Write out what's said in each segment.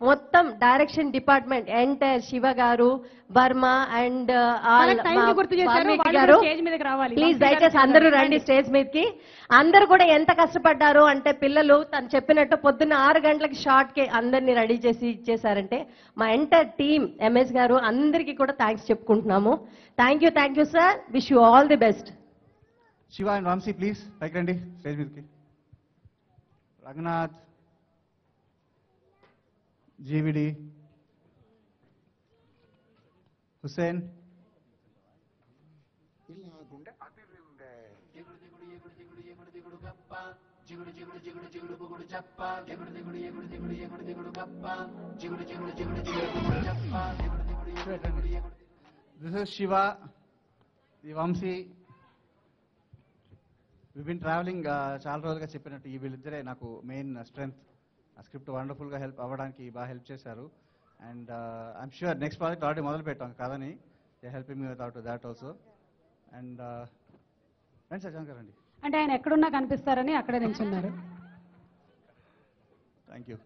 మొత్తం direction department entire Shiva గారు, Varma and గారు, ప్లీజ్ దయచేసి అందరూ రండి స్టేజ్ మీదకి. అందరూ కూడా ఎంత కష్టపడ్డారు అంటే పిల్లలు తను చెప్పినట్టు పొద్దున్న 6 గంటలకి షార్ట్ కి అందరినీ రెడీ చేసి ఇచ్చేసారంటే మా ఎంటైర్ టీమ్ ఎంఎస్ గారు అందరికీ కూడా థ్యాంక్స్ చెప్పుకుంటున్నాము. Thank you sir. Wish you all the best. Shiva and Vamsi please పైకి రండి స్టేజ్ మీదకి. రంగనాథ్, జీవిడి, Hussain, this is Shiva, the Vamsi. We been traveling చాలా రోజులుగా చెప్పినట్టు ఈ వీళ్ళిద్దరే నాకు మెయిన్ స్ట్రెంగ్త్. ఆ స్క్రిప్ట్ వండర్ఫుల్గా హెల్ప్ అవ్వడానికి బాగా హెల్ప్ చేశారు. And I'm sure next project already మొదలు పెట్టాం కదని, they helping me without that also. And రండి సార్ జాన్ గారండి. అంటే ఆయన ఎక్కడున్నా కనిపిస్తారని అక్కడే నిల్చున్నారు. Thank you.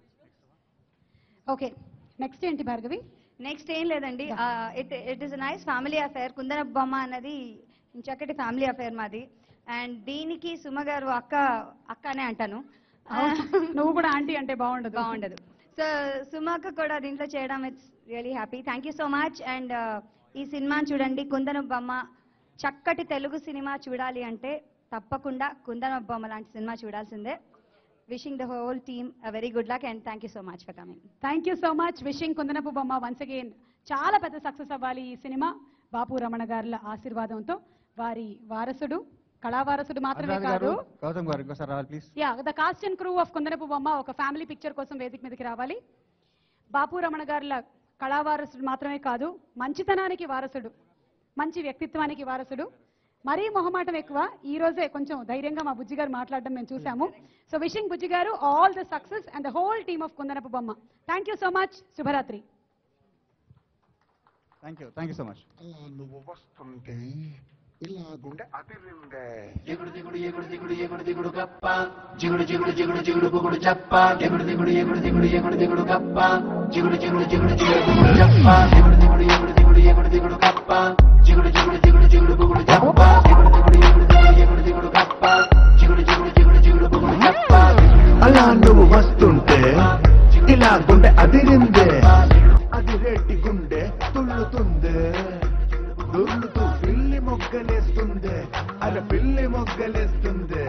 ఓకే, నెక్స్ట్ ఏంటి భార్గవి? నెక్స్ట్ ఏం లేదండి, it is nice family affair. కుందన బొమ్మ అన్నది చక్కటి ఫ్యామిలీ అఫేర్ మాది. అండ్ దీనికి సుమ గారు అక్కనే అంటాను, నువ్వు కూడా ఆంటీ అంటే బాగుండదు. సో సుమకు కూడా దీంట్లో చేయడం it's really happy. Thank you so much. And ఈ సినిమాని చూడండి, కుందన బొమ్మ. చక్కటి తెలుగు సినిమా చూడాలి అంటే తప్పకుండా కుందన బొమ్మ లాంటి సినిమా చూడాల్సిందే. Wishing the whole team a very good luck and thank you so much for coming. Thank you so much. Wishing Kundanapu Bomma once again చాలా పెద్ద సక్సెస్ అవ్వాలి ఈ సినిమా. బాపు రమణ గారుల ఆశీర్వాదంతో, వారి వారసుడు, కళావారసుడు మాత్రమే కాదు, the cast and crew of Kundanapu Bomma ఒక ఫ్యామిలీ పిక్చర్ కోసం వేదిక మీదకి రావాలి. బాపు రమణ గారుల కళావారసుడు మాత్రమే కాదు, మంచితనానికి వారసుడు, మంచి వ్యక్తిత్వానికి వారసుడు. మరీ మొహమాటం ఎక్కువ, ఈ రోజే కొంచెం ధైర్యంగా మా బుజ్జి గారు మాట్లాడడం మేము చూసాము. సో విషింగ్ బుజ్జి గారు all the success and the whole team of Kundanapu Bomma. Thank you so much. శుభరాత్రి. Thank you so much. నువ్వు వస్తుంటే ఇలా గుండె అదిరిందే. ఎగుడు దిగుడు ఎగుడు దిగుడు ఎగుడు దిగుడు గప్ప, జిగుడు జిగుడు జిగుడు జిగుడు బుగుడు చెప్ప, ఎగుడు దిగుడు ఎగుడు దిగుడు ఎగుడు దిగుడు గప్ప, జిగుడు జిగుడు జిగుడు జిగుడు బుగుడు చెప్ప, ఎగుడు దిగుడు ఎగుడు దిగుడు ఎగుడు దిగుడు గప్ప, జిగుడు జిగుడు జిగుడు జిగుడు బుగుడు చెప్ప, ఎగుడు దిగుడు ఎగుడు దిగుడు ఎగుడు దిగుడు గప్ప, జిగుడు జిగుడు జిగుడు జిగుడు బుగుడు చెప్ప. అలా నువ్వు వస్తుంటే ఇలా గుండె అదిరిందే. అది రేటి గుండె తుల్లుతుందే, దుర్లుతూ పిల్లి మొగ్గలేస్తుంది. అరే పిల్లి మొగ్గలేస్తుంది.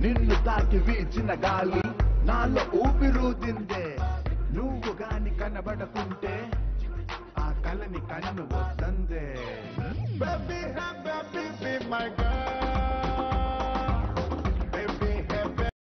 నిన్ను తాకి వీచిన గాలి నాలో ఊపిరూదిందే. నువ్వు గాని కనబడకుంటే ఆ కలని కన్ను వద్దందే. Baby, baby, be my girl.